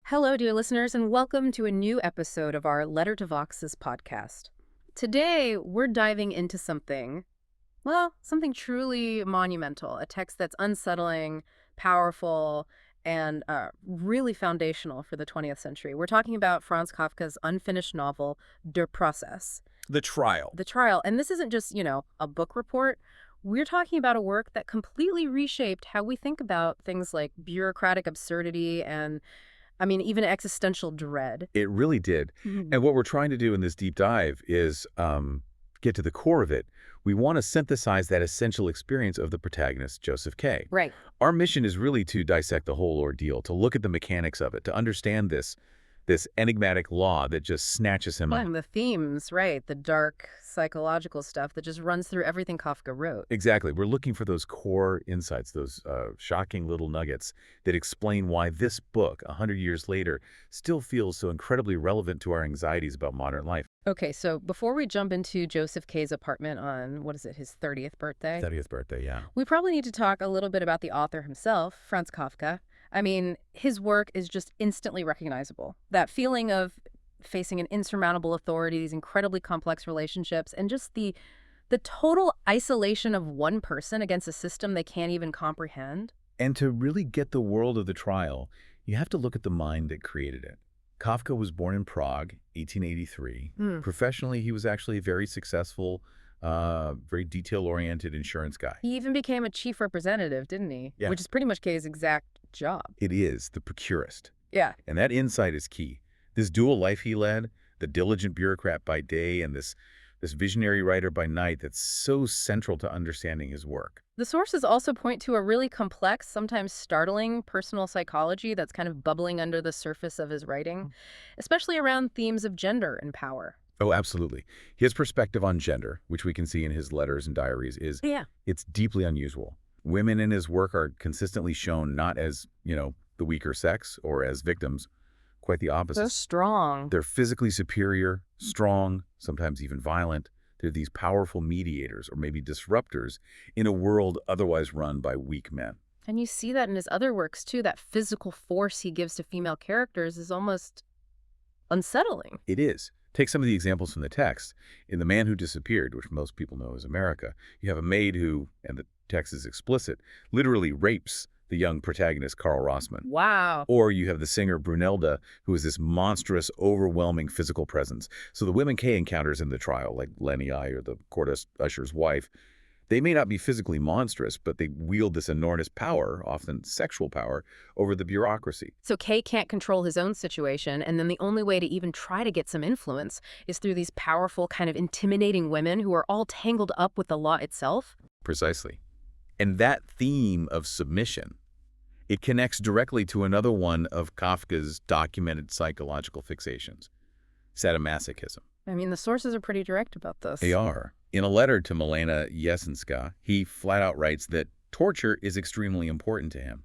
Hello, dear listeners, and welcome to a new episode of our Letter to Voxes podcast. Today, we're diving into something truly monumental, a text that's unsettling, powerful, and really foundational for the 20th century. We're talking about Franz Kafka's unfinished novel, Der Prozess. The trial. The Trial. And this isn't just, a book report. We're talking about a work that completely reshaped how we think about things like bureaucratic absurdity and even existential dread. It really did. And what we're trying to do in this deep dive is get to the core of it. We want to synthesize that essential experience of the protagonist, Joseph K. Right. Our mission is really to dissect the whole ordeal, to look at the mechanics of it, to understand this enigmatic law that just snatches him up. And the themes, right, the dark psychological stuff that just runs through everything Kafka wrote. Exactly. We're looking for those core insights, those shocking little nuggets that explain why this book, 100 years later, still feels so incredibly relevant to our anxieties about modern life. Okay, so before we jump into Joseph K's apartment on, his 30th birthday? 30th birthday, yeah. We probably need to talk a little bit about the author himself, Franz Kafka. His work is just instantly recognizable. That feeling of facing an insurmountable authority, these incredibly complex relationships, and just the total isolation of one person against a system they can't even comprehend. And to really get the world of the trial, you have to look at the mind that created it. Kafka was born in Prague, 1883. Professionally, he was actually a very successful, very detail-oriented insurance guy. He even became a chief representative, didn't he? Yeah. Which is pretty much K's exact job. It is, the procurist. Yeah. And that insight is key. This dual life he led, the diligent bureaucrat by day and this visionary writer by night, that's so central to understanding his work. The sources also point to a really complex, sometimes startling personal psychology that's kind of bubbling under the surface of his writing, especially around themes of gender and power. Oh, absolutely. His perspective on gender, which we can see in his letters and diaries, it's deeply unusual. Women in his work are consistently shown not as, the weaker sex or as victims, quite the opposite. So strong. They're physically superior, strong, sometimes even violent. They're these powerful mediators or maybe disruptors in a world otherwise run by weak men. And you see that in his other works, too. That physical force he gives to female characters is almost unsettling. It is. Take some of the examples from the text. In The Man Who Disappeared, which most people know as America, you have a maid who, and the text is explicit, literally rapes the young protagonist, Karl Rossmann. Wow. Or you have the singer Brunelda, who is this monstrous, overwhelming physical presence. So the women Kay encounters in the trial, like Lenny I or the court usher's wife, they may not be physically monstrous, but they wield this enormous power, often sexual power, over the bureaucracy. So Kay can't control his own situation, and then the only way to even try to get some influence is through these powerful, kind of intimidating women who are all tangled up with the law itself? Precisely. And that theme of submission, it connects directly to another one of Kafka's documented psychological fixations, sadomasochism. The sources are pretty direct about this. They are. In a letter to Milena Jesenska, he flat out writes that torture is extremely important to him.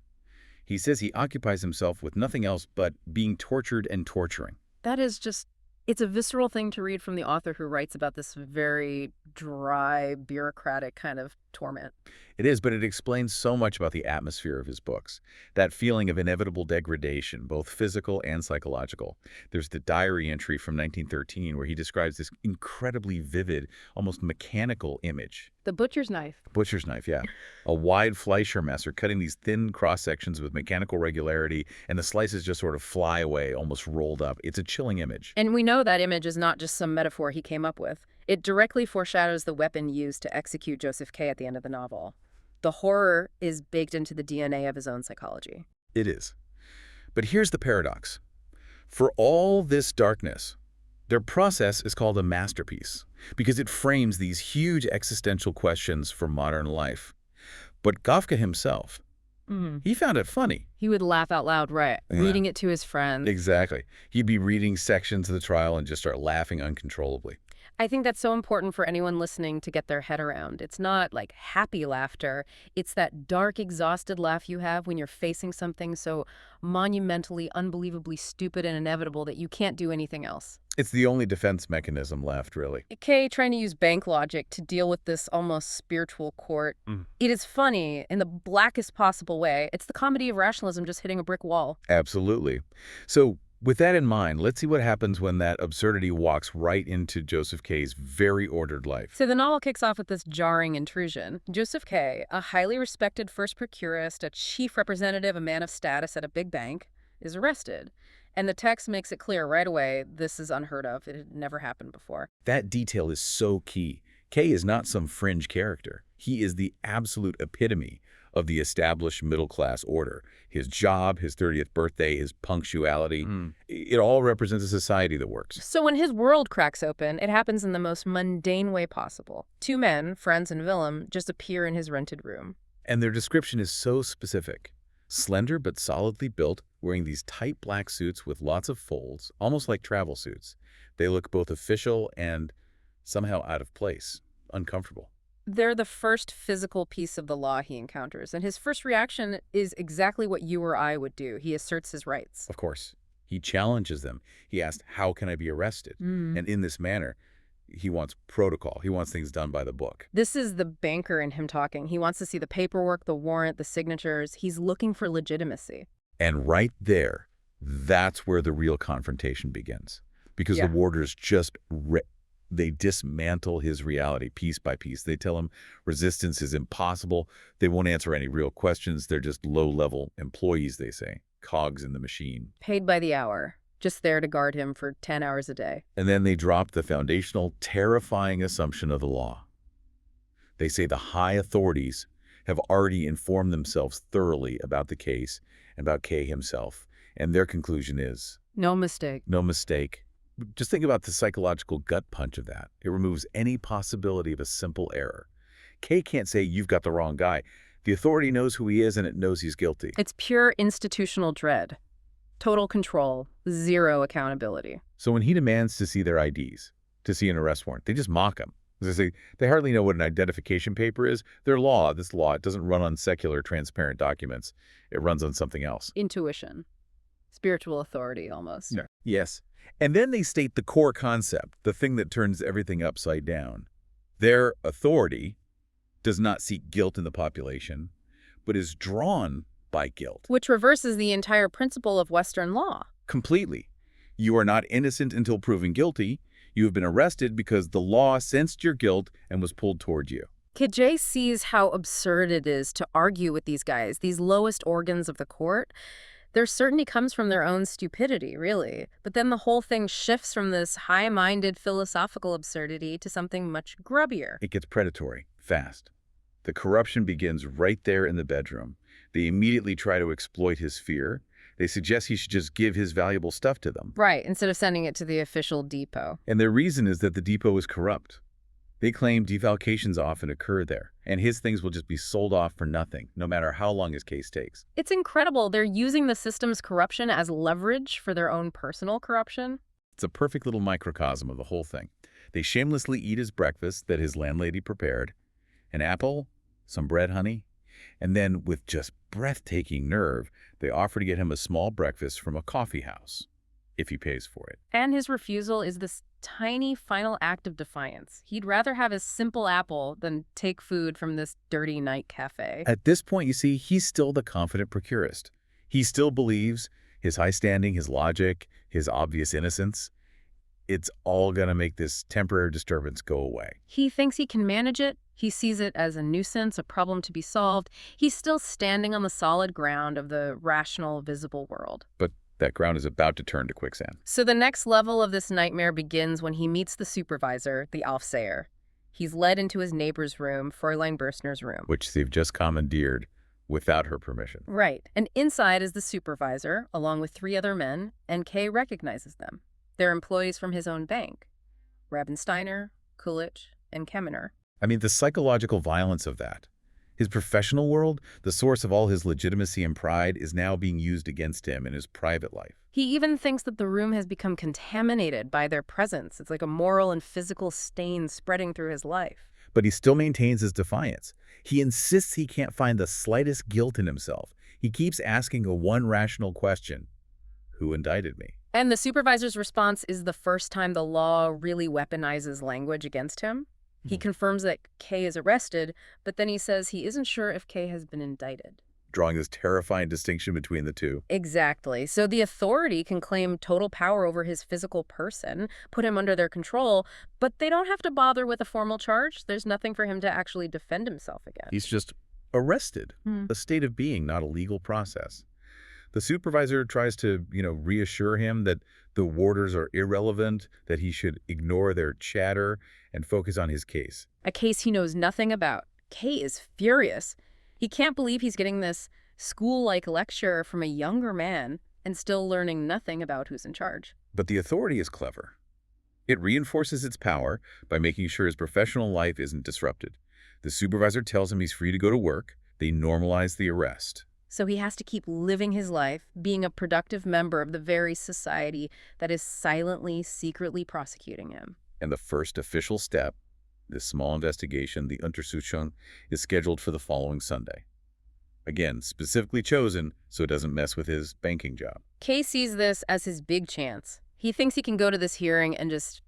He says he occupies himself with nothing else but being tortured and torturing. That is just, it's a visceral thing to read from the author who writes about this very dry, bureaucratic kind of torment. It is, but it explains so much about the atmosphere of his books. That feeling of inevitable degradation, both physical and psychological. There's the diary entry from 1913 where he describes this incredibly vivid, almost mechanical image. The butcher's knife. Butcher's knife, yeah. A wide Fleischer messer cutting these thin cross-sections with mechanical regularity, and the slices just sort of fly away, almost rolled up. It's a chilling image. And we know that image is not just some metaphor he came up with. It directly foreshadows the weapon used to execute Joseph K. at the end of the novel. The horror is baked into the DNA of his own psychology. It is. But here's the paradox. For all this darkness, their process is called a masterpiece because it frames these huge existential questions for modern life. But Kafka himself, he found it funny. He would laugh out loud, right? Yeah. Reading it to his friends. Exactly. He'd be reading sections of the trial and just start laughing uncontrollably. I think that's so important for anyone listening to get their head around. It's not like happy laughter. It's that dark, exhausted laugh you have when you're facing something so monumentally, unbelievably stupid and inevitable that you can't do anything else. It's the only defense mechanism left, really. Kay trying to use bank logic to deal with this almost spiritual court. It is funny in the blackest possible way. It's the comedy of rationalism just hitting a brick wall. Absolutely. So with that in mind, let's see what happens when that absurdity walks right into Joseph K's very ordered life. So the novel kicks off with this jarring intrusion. Joseph K., a highly respected first procurist, a chief representative, a man of status at a big bank, is arrested. And the text makes it clear right away this is unheard of. It had never happened before. That detail is so key. K is not some fringe character. He is the absolute epitome of the established middle-class order. His job, his 30th birthday, his punctuality, it all represents a society that works. So when his world cracks open, it happens in the most mundane way possible. Two men, Franz and Willem, just appear in his rented room. And their description is so specific. Slender but solidly built, wearing these tight black suits with lots of folds, almost like travel suits. They look both official and somehow out of place, uncomfortable. They're the first physical piece of the law he encounters, and his first reaction is exactly what you or I would do. He asserts his rights. Of course. He challenges them. He asks, how can I be arrested? And in this manner, he wants protocol. He wants things done by the book. This is the banker in him talking. He wants to see the paperwork, the warrant, the signatures. He's looking for legitimacy. And right there, that's where the real confrontation begins. Because the warders just they dismantle his reality piece by piece. They tell him resistance is impossible. They won't answer any real questions. They're just low-level employees, they say, cogs in the machine. Paid by the hour, just there to guard him for 10 hours a day. And then they drop the foundational, terrifying assumption of the law. They say the high authorities have already informed themselves thoroughly about the case and about Kay himself. And their conclusion is... No mistake. No mistake. Just think about the psychological gut punch of that. It removes any possibility of a simple error. Kay can't say, you've got the wrong guy. The authority knows who he is and it knows he's guilty. It's pure institutional dread. Total control, zero accountability. So when he demands to see their IDs, to see an arrest warrant, they just mock him. They say they hardly know what an identification paper is. Their law, this law, it doesn't run on secular, transparent documents. It runs on something else. Intuition. Spiritual authority, almost. No. Yes. And then they state the core concept, the thing that turns everything upside down. Their authority does not seek guilt in the population, but is drawn by guilt. Which reverses the entire principle of Western law. Completely. You are not innocent until proven guilty. You have been arrested because the law sensed your guilt and was pulled toward you. Kay sees how absurd it is to argue with these guys, these lowest organs of the court. Their certainty comes from their own stupidity, really. But then the whole thing shifts from this high-minded philosophical absurdity to something much grubbier. It gets predatory, fast. The corruption begins right there in the bedroom. They immediately try to exploit his fear. They suggest he should just give his valuable stuff to them. Right, instead of sending it to the official depot. And their reason is that the depot is corrupt. They claim defalcations often occur there, and his things will just be sold off for nothing, no matter how long his case takes. It's incredible. They're using the system's corruption as leverage for their own personal corruption. It's a perfect little microcosm of the whole thing. They shamelessly eat his breakfast that his landlady prepared, an apple, some bread, honey, and then with just breathtaking nerve, they offer to get him a small breakfast from a coffee house, if he pays for it. And his refusal is this tiny final act of defiance. He'd rather have a simple apple than take food from this dirty night cafe. At this point, you see, he's still the confident procurist. He still believes his high standing, his logic, his obvious innocence. It's all going to make this temporary disturbance go away. He thinks he can manage it. He sees it as a nuisance, a problem to be solved. He's still standing on the solid ground of the rational, visible world. But that ground is about to turn to quicksand. So the next level of this nightmare begins when he meets the supervisor, the Aufseher. He's led into his neighbor's room, Fräulein Bürstner's room. Which they've just commandeered without her permission. Right. And inside is the supervisor, along with 3 other men, and Kay recognizes them. They're employees from his own bank. Rabensteiner, Kulich, and Kemmener. I mean, the psychological violence of that. His professional world, the source of all his legitimacy and pride, is now being used against him in his private life. He even thinks that the room has become contaminated by their presence. It's like a moral and physical stain spreading through his life. But he still maintains his defiance. He insists he can't find the slightest guilt in himself. He keeps asking a one rational question: who indicted me? And the supervisor's response is the first time the law really weaponizes language against him. He confirms that Kay is arrested, but then he says he isn't sure if Kay has been indicted. Drawing this terrifying distinction between the two. Exactly. So the authority can claim total power over his physical person, put him under their control, but they don't have to bother with a formal charge. There's nothing for him to actually defend himself against. He's just arrested. A state of being, not a legal process. The supervisor tries to, reassure him that the warders are irrelevant, that he should ignore their chatter and focus on his case. A case he knows nothing about. Kay is furious. He can't believe he's getting this school-like lecture from a younger man and still learning nothing about who's in charge. But the authority is clever. It reinforces its power by making sure his professional life isn't disrupted. The supervisor tells him he's free to go to work. They normalize the arrest. So he has to keep living his life, being a productive member of the very society that is silently, secretly prosecuting him. And the first official step, this small investigation, the Untersuchung, is scheduled for the following Sunday. Again, specifically chosen so it doesn't mess with his banking job. Kay sees this as his big chance. He thinks he can go to this hearing and just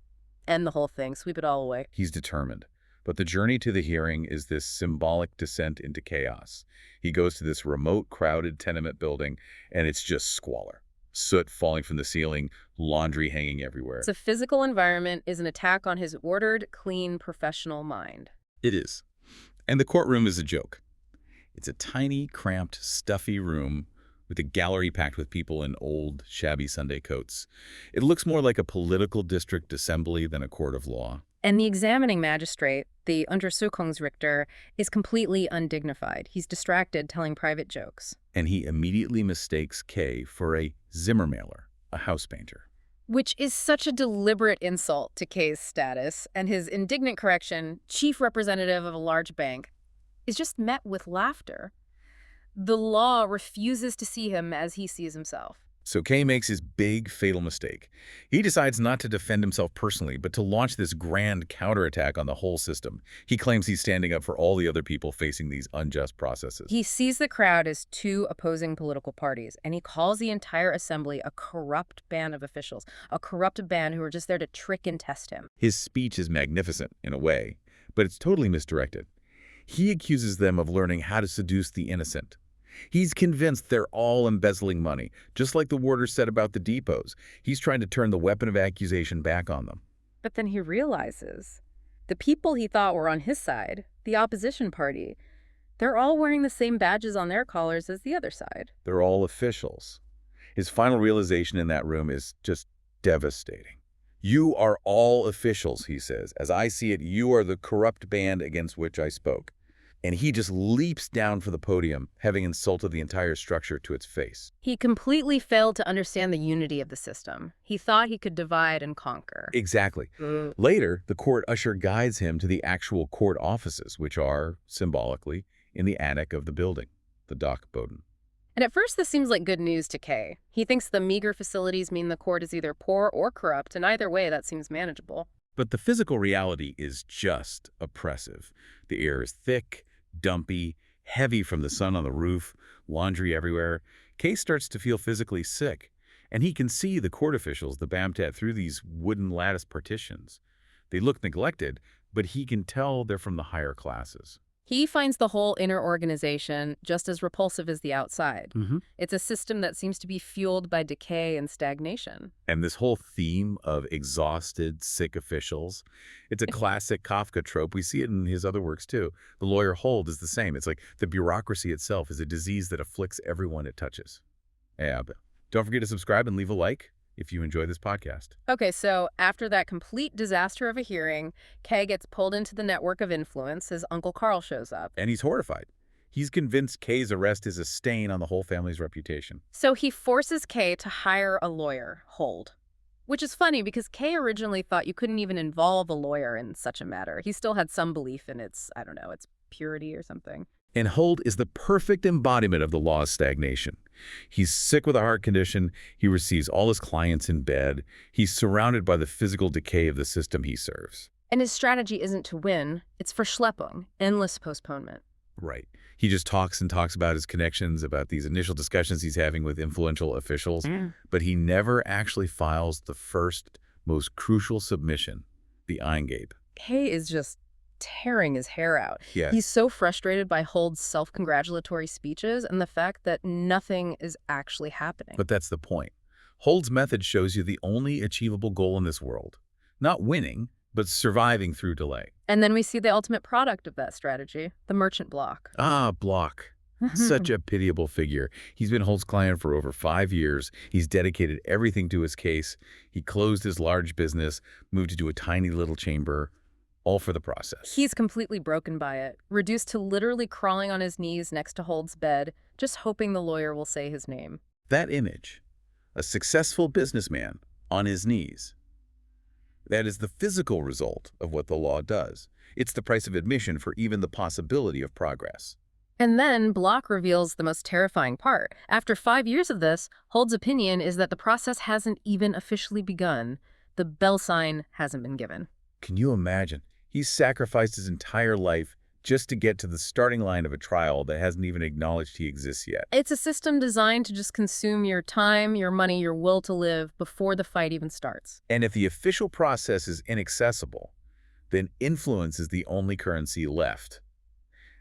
end the whole thing, sweep it all away. He's determined. But the journey to the hearing is this symbolic descent into chaos. He goes to this remote, crowded tenement building, and it's just squalor. Soot falling from the ceiling, laundry hanging everywhere. The physical environment is an attack on his ordered, clean, professional mind. It is. And the courtroom is a joke. It's a tiny, cramped, stuffy room with a gallery packed with people in old, shabby Sunday coats. It looks more like a political district assembly than a court of law. And the examining magistrate, the Untersuchungsrichter, is completely undignified. He's distracted telling private jokes. And he immediately mistakes Kay for a Zimmermailer, a house painter. Which is such a deliberate insult to Kay's status, and his indignant correction, chief representative of a large bank, is just met with laughter. The law refuses to see him as he sees himself. So Kay makes his big, fatal mistake. He decides not to defend himself personally, but to launch this grand counterattack on the whole system. He claims he's standing up for all the other people facing these unjust processes. He sees the crowd as two opposing political parties, and he calls the entire assembly a corrupt band of officials, a corrupt band who are just there to trick and test him. His speech is magnificent, in a way, but it's totally misdirected. He accuses them of learning how to seduce the innocent. He's convinced they're all embezzling money, just like the warders said about the depots. He's trying to turn the weapon of accusation back on them. But then he realizes the people he thought were on his side, the opposition party, they're all wearing the same badges on their collars as the other side. They're all officials. His final realization in that room is just devastating. You are all officials, he says. As I see it, you are the corrupt band against which I spoke. And he just leaps down from the podium, having insulted the entire structure to its face. He completely failed to understand the unity of the system. He thought he could divide and conquer. Exactly. Later, the court usher guides him to the actual court offices, which are, symbolically, in the attic of the building, the Dachboden. And at first, this seems like good news to Kay. He thinks the meager facilities mean the court is either poor or corrupt, and either way, that seems manageable. But the physical reality is just oppressive. The air is thick, dumpy, heavy from the sun on the roof, laundry everywhere. Kay starts to feel physically sick, and he can see the court officials, the Beamte, through these wooden lattice partitions. They look neglected, but he can tell they're from the higher classes. He finds the whole inner organization just as repulsive as the outside. It's a system that seems to be fueled by decay and stagnation. And this whole theme of exhausted, sick officials, it's a classic Kafka trope. We see it in his other works, too. The lawyer Hold is the same. It's like the bureaucracy itself is a disease that afflicts everyone it touches. Yeah, but don't forget to subscribe and leave a like if you enjoy this podcast. Okay, so after that complete disaster of a hearing, Kay gets pulled into the network of influence as Uncle Carl shows up. And he's horrified. He's convinced Kay's arrest is a stain on the whole family's reputation. So he forces Kay to hire a lawyer, Hold. Which is funny because Kay originally thought you couldn't even involve a lawyer in such a matter. He still had some belief in its, its purity or something. And Holt is the perfect embodiment of the law of stagnation. He's sick with a heart condition. He receives all his clients in bed. He's surrounded by the physical decay of the system he serves. And his strategy isn't to win, it's Verschleppung, endless postponement. Right. He just talks and talks about his connections, about these initial discussions he's having with influential officials, but he never actually files the first, most crucial submission, the Eingabe. Kay is just tearing his hair out. Yes. He's so frustrated by Hold's self-congratulatory speeches and the fact that nothing is actually happening. But that's the point. Hold's method shows you the only achievable goal in this world. Not winning, but surviving through delay. And then we see the ultimate product of that strategy, the merchant block. Ah, Block. Such a pitiable figure. He's been Holt's client for over 5 years. He's dedicated everything to his case. He closed his large business, moved into a tiny little chamber, all for the process. He's completely broken by it, reduced to literally crawling on his knees next to Hold's bed, just hoping the lawyer will say his name. That image, a successful businessman on his knees, that is the physical result of what the law does. It's the price of admission for even the possibility of progress. And then Block reveals the most terrifying part. After 5 years of this, Hold's opinion is that the process hasn't even officially begun. The bell sign hasn't been given. Can you imagine? He's sacrificed his entire life just to get to the starting line of a trial that hasn't even acknowledged he exists yet. It's a system designed to just consume your time, your money, your will to live before the fight even starts. And if the official process is inaccessible, then influence is the only currency left.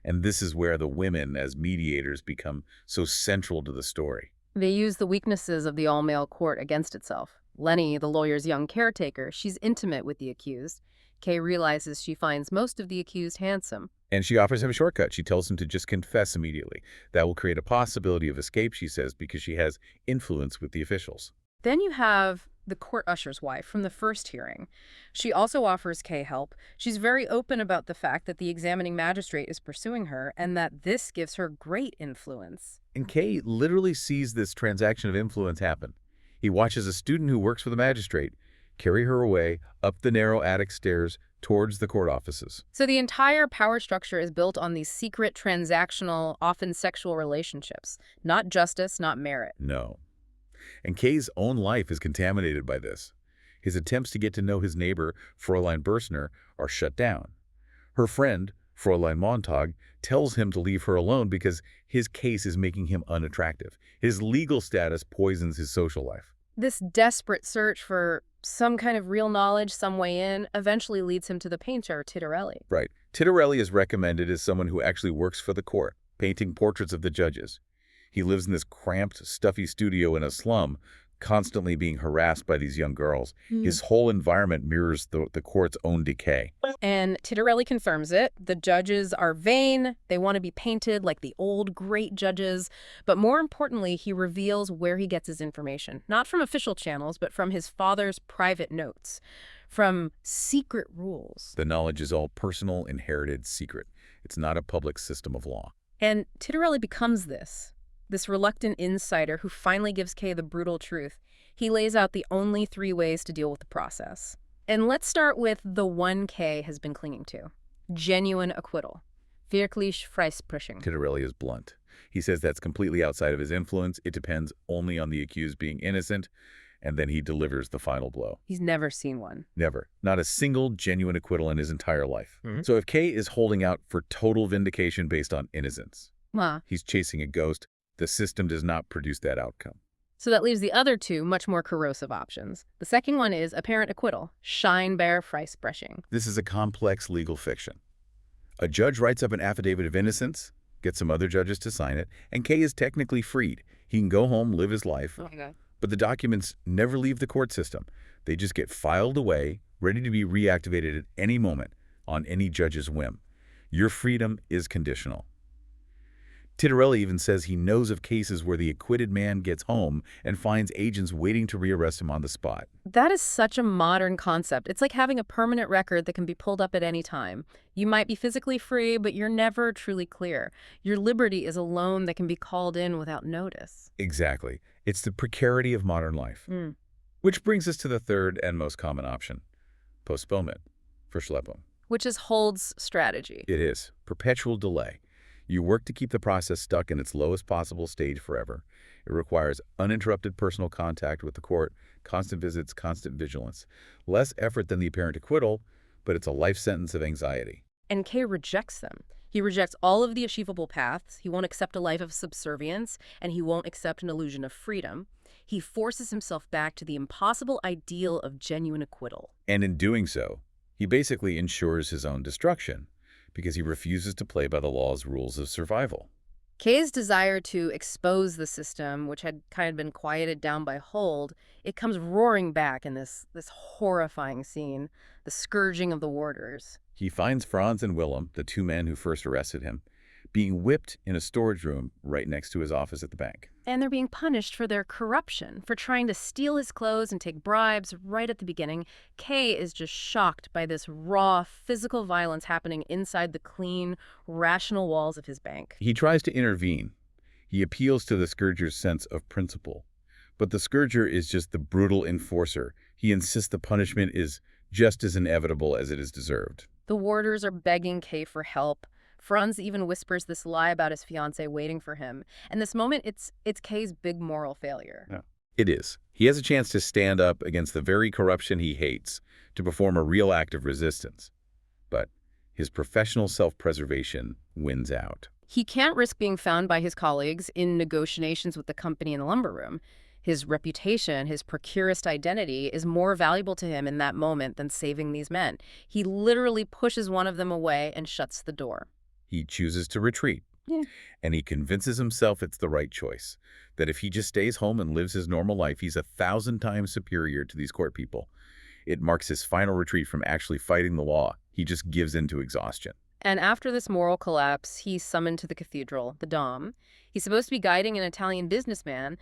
And this is where the women as mediators become so central to the story. They use the weaknesses of the all-male court against itself. Lenny, the lawyer's young caretaker, she's intimate with the accused. Kay realizes she finds most of the accused handsome. And she offers him a shortcut. She tells him to just confess immediately. That will create a possibility of escape, she says, because she has influence with the officials. Then you have the court usher's wife from the first hearing. She also offers Kay help. She's very open about the fact that the examining magistrate is pursuing her and that this gives her great influence. And Kay literally sees this transaction of influence happen. He watches a student who works for the magistrate carry her away up the narrow attic stairs towards the court offices. So the entire power structure is built on these secret, transactional, often sexual relationships. Not justice, not merit. No. And Kay's own life is contaminated by this. His attempts to get to know his neighbor, Fräulein Bürstner, are shut down. Her friend, Fräulein Montag, tells him to leave her alone because his case is making him unattractive. His legal status poisons his social life. This desperate search for some kind of real knowledge, some way in, eventually leads him to the painter, Tittarelli. Right. Tittarelli is recommended as someone who actually works for the court, painting portraits of the judges. He lives in this cramped, stuffy studio in a slum, constantly being harassed by these young girls. His whole environment mirrors the court's own decay. And Tittarelli confirms it. The judges are vain. They want to be painted like the old great judges. But more importantly, he reveals where he gets his information. Not from official channels, but from his father's private notes. From secret rules. The knowledge is all personal, inherited, secret. It's not a public system of law. And Tittarelli becomes this reluctant insider who finally gives Kay the brutal truth. He lays out the only 3 ways to deal with the process. And let's start with the one Kay has been clinging to. Genuine acquittal. Wirklich Freisprechung. Tittarelli is blunt. He says that's completely outside of his influence. It depends only on the accused being innocent, and then he delivers the final blow. He's never seen one. Never. Not a single genuine acquittal in his entire life. So if Kay is holding out for total vindication based on innocence, he's chasing a ghost. The system does not produce that outcome. So that leaves the other 2 much more corrosive options. The second one is apparent acquittal, scheinbar Freisprechung. This is a complex legal fiction. A judge writes up an affidavit of innocence, gets some other judges to sign it, and Kay is technically freed. He can go home, live his life, but the documents never leave the court system. They just get filed away, ready to be reactivated at any moment on any judge's whim. Your freedom is conditional. Tittarelli even says he knows of cases where the acquitted man gets home and finds agents waiting to rearrest him on the spot. That is such a modern concept. It's like having a permanent record that can be pulled up at any time. You might be physically free, but you're never truly clear. Your liberty is a loan that can be called in without notice. Exactly. It's the precarity of modern life. Which brings us to the third and most common option, postponement, Verschleppung. Which is Hold's strategy. It is. Perpetual delay. You work to keep the process stuck in its lowest possible stage forever. It requires uninterrupted personal contact with the court, constant visits, constant vigilance. Less effort than the apparent acquittal, but it's a life sentence of anxiety. And Kay rejects them. He rejects all of the achievable paths. He won't accept a life of subservience, and he won't accept an illusion of freedom. He forces himself back to the impossible ideal of genuine acquittal. And in doing so, he basically ensures his own destruction, because he refuses to play by the law's rules of survival. Kay's desire to expose the system, which had kind of been quieted down by Hold, it comes roaring back in this horrifying scene, the scourging of the warders. He finds Franz and Willem, the two men who first arrested him, being whipped in a storage room right next to his office at the bank. And they're being punished for their corruption, for trying to steal his clothes and take bribes right at the beginning. Kay is just shocked by this raw physical violence happening inside the clean, rational walls of his bank. He tries to intervene. He appeals to the scourger's sense of principle. But the scourger is just the brutal enforcer. He insists the punishment is just as inevitable as it is deserved. The warders are begging Kay for help. Franz even whispers this lie about his fiancée waiting for him. And this moment, it's Kay's big moral failure. Yeah. It is. He has a chance to stand up against the very corruption he hates, to perform a real act of resistance. But his professional self-preservation wins out. He can't risk being found by his colleagues in negotiations with the company in the lumber room. His reputation, his procurist identity, is more valuable to him in that moment than saving these men. He literally pushes one of them away and shuts the door. He chooses to retreat. Yeah. And he convinces himself it's the right choice, that if he just stays home and lives his normal life, he's 1,000 times superior to these court people. It marks his final retreat from actually fighting the law. He just gives in to exhaustion. And after this moral collapse, he's summoned to the cathedral, the Dom. He's supposed to be guiding an Italian businessman,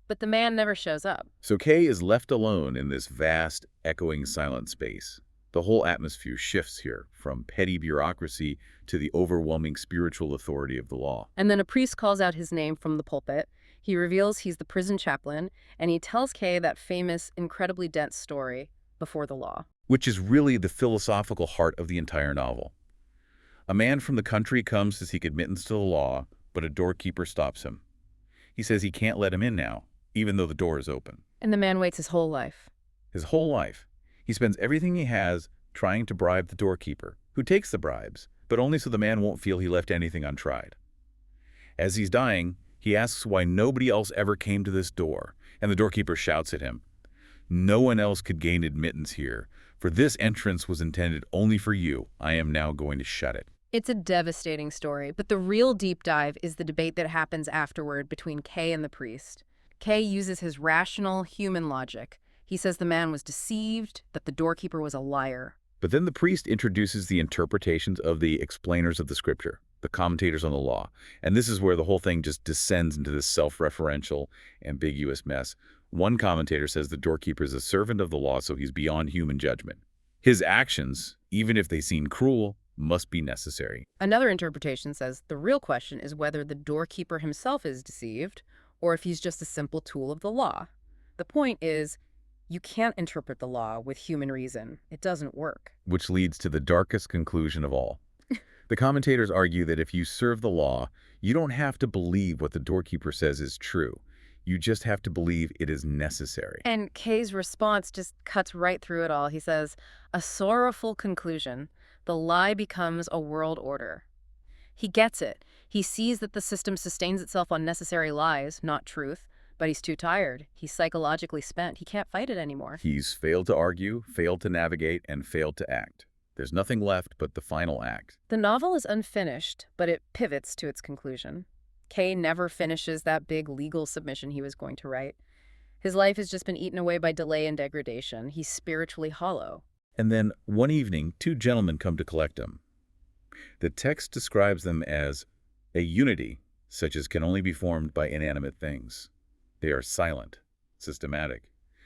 but the man never shows up. So Kay is left alone in this vast, echoing silent space. The whole atmosphere shifts here, from petty bureaucracy to the overwhelming spiritual authority of the law. And then a priest calls out his name from the pulpit. He reveals he's the prison chaplain, and he tells Kay that famous, incredibly dense story, Before the Law. Which is really the philosophical heart of the entire novel. A man from the country comes to seek admittance to the law, but a doorkeeper stops him. He says he can't let him in now, even though the door is open. And the man waits his whole life. His whole life. He spends everything he has trying to bribe the doorkeeper, who takes the bribes, but only so the man won't feel he left anything untried. As he's dying, he asks why nobody else ever came to this door, and the doorkeeper shouts at him, "No one else could gain admittance here, for this entrance was intended only for you. I am now going to shut it." It's a devastating story, but the real deep dive is the debate that happens afterward between Kay and the priest. Kay uses his rational, human logic. He says the man was deceived, that the doorkeeper was a liar. But then the priest introduces the interpretations of the explainers of the scripture, the commentators on the law. And this is where the whole thing just descends into this self-referential, ambiguous mess. One commentator says the doorkeeper is a servant of the law, so he's beyond human judgment. His actions, even if they seem cruel, must be necessary. Another interpretation says the real question is whether the doorkeeper himself is deceived, or if he's just a simple tool of the law. The point is, you can't interpret the law with human reason. It doesn't work. Which leads to the darkest conclusion of all. The commentators argue that if you serve the law, you don't have to believe what the doorkeeper says is true. You just have to believe it is necessary. And Kay's response just cuts right through it all. He says, a sorrowful conclusion. The lie becomes a world order. He gets it. He sees that the system sustains itself on necessary lies, not truth. But he's too tired. He's psychologically spent. He can't fight it anymore. He's failed to argue, failed to navigate, and failed to act. There's nothing left but the final act. The novel is unfinished, but it pivots to its conclusion. Kay never finishes that big legal submission he was going to write. His life has just been eaten away by delay and degradation. He's spiritually hollow. And then, one evening, two gentlemen come to collect him. The text describes them as a unity, such as can only be formed by inanimate things. They are silent, systematic.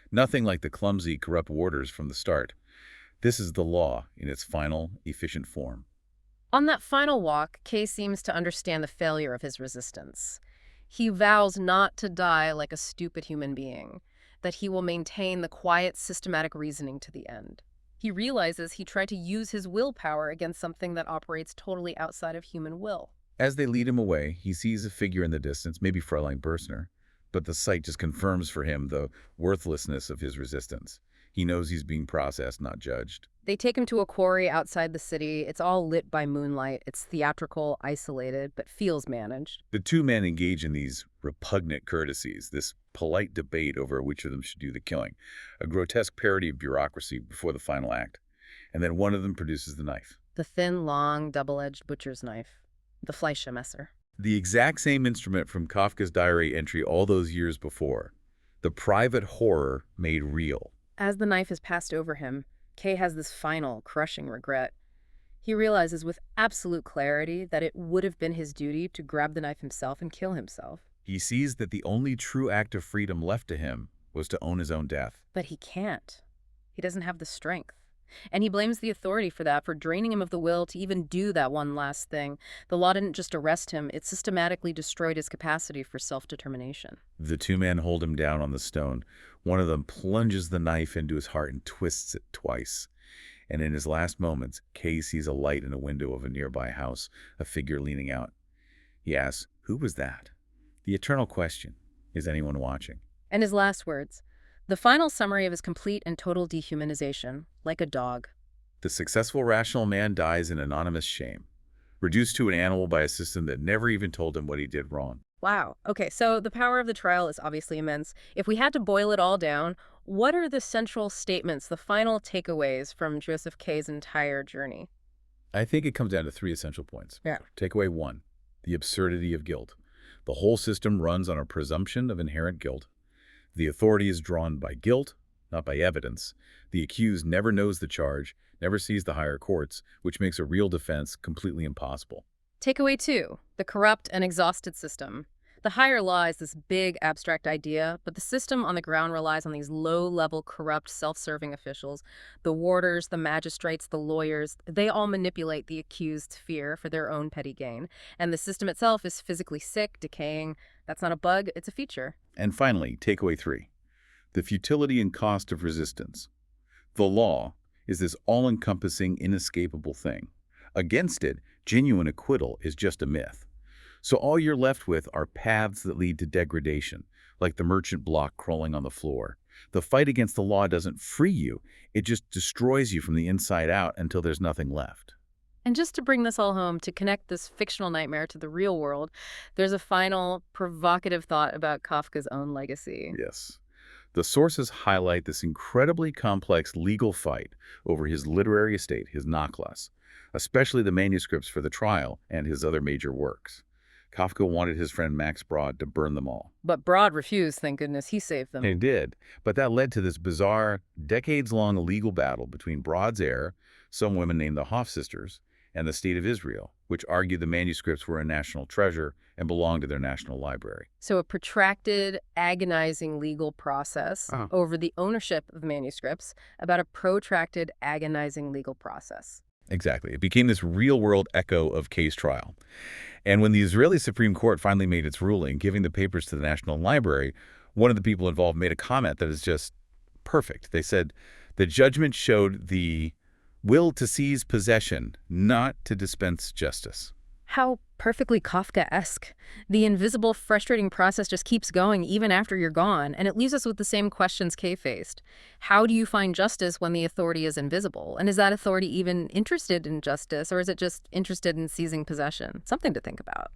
Nothing like the clumsy, corrupt warders from the start. This is the law in its final, efficient form. On that final walk, Kay seems to understand the failure of his resistance. He vows not to die like a stupid human being, that he will maintain the quiet, systematic reasoning to the end. He realizes he tried to use his willpower against something that operates totally outside of human will. As they lead him away, he sees a figure in the distance, maybe Fräulein Bürstner, but the sight just confirms for him the worthlessness of his resistance. He knows he's being processed, not judged. They take him to a quarry outside the city. It's all lit by moonlight. It's theatrical, isolated, but feels managed. The two men engage in these repugnant courtesies, this polite debate over which of them should do the killing, a grotesque parody of bureaucracy before the final act. And then one of them produces the knife. The thin, long, double-edged butcher's knife. The Fleischermesser. The exact same instrument from Kafka's diary entry all those years before. The private horror made real. As the knife is passed over him, Kay has this final, crushing regret. He realizes with absolute clarity that it would have been his duty to grab the knife himself and kill himself. He sees that the only true act of freedom left to him was to own his own death. But he can't. He doesn't have the strength. And he blames the authority for that, for draining him of the will to even do that one last thing. The law didn't just arrest him, it systematically destroyed his capacity for self-determination. The two men hold him down on the stone. One of them plunges the knife into his heart and twists it twice. And in his last moments, Kay sees a light in a window of a nearby house, a figure leaning out. He asks, "Who was that?" The eternal question, is anyone watching? And his last words, the final summary of his complete and total dehumanization, like a dog. The successful rational man dies in anonymous shame, reduced to an animal by a system that never even told him what he did wrong. Wow. Okay, so the power of the trial is obviously immense. If we had to boil it all down, what are the central statements, the final takeaways from Joseph Kay's entire journey? I think it comes down to three essential points. Yeah. Takeaway one, the absurdity of guilt. The whole system runs on a presumption of inherent guilt. The authority is drawn by guilt, not by evidence. The accused never knows the charge, never sees the higher courts, which makes a real defense completely impossible. Takeaway two, the corrupt and exhausted system. The higher law is this big, abstract idea, but the system on the ground relies on these low-level, corrupt, self-serving officials. The warders, the magistrates, the lawyers, they all manipulate the accused's fear for their own petty gain. And the system itself is physically sick, decaying. That's not a bug, it's a feature. And finally, takeaway three, the futility and cost of resistance. The law is this all-encompassing, inescapable thing. Against it, genuine acquittal is just a myth. So all you're left with are paths that lead to degradation, like the merchant block crawling on the floor. The fight against the law doesn't free you, it just destroys you from the inside out until there's nothing left. And just to bring this all home, to connect this fictional nightmare to the real world, there's a final, provocative thought about Kafka's own legacy. Yes. The sources highlight this incredibly complex legal fight over his literary estate, his Nachlass, especially the manuscripts for the trial and his other major works. Kafka wanted his friend Max Brod to burn them all. But Brod refused, thank goodness. He saved them. He did, but that led to this bizarre, decades-long legal battle between Brod's heir, some women named the Hoff sisters, and the State of Israel, which argued the manuscripts were a national treasure and belonged to their national library. So a protracted, agonizing legal process over the ownership of manuscripts about a protracted, agonizing legal process. Exactly. It became this real-world echo of Kay's trial. And when the Israeli Supreme Court finally made its ruling, giving the papers to the National Library, one of the people involved made a comment that is just perfect. They said, the judgment showed the will to seize possession, not to dispense justice. How perfectly Kafkaesque. The invisible, frustrating process just keeps going even after you're gone, and it leaves us with the same questions Kay faced. How do you find justice when the authority is invisible? And is that authority even interested in justice, or is it just interested in seizing possession? Something to think about.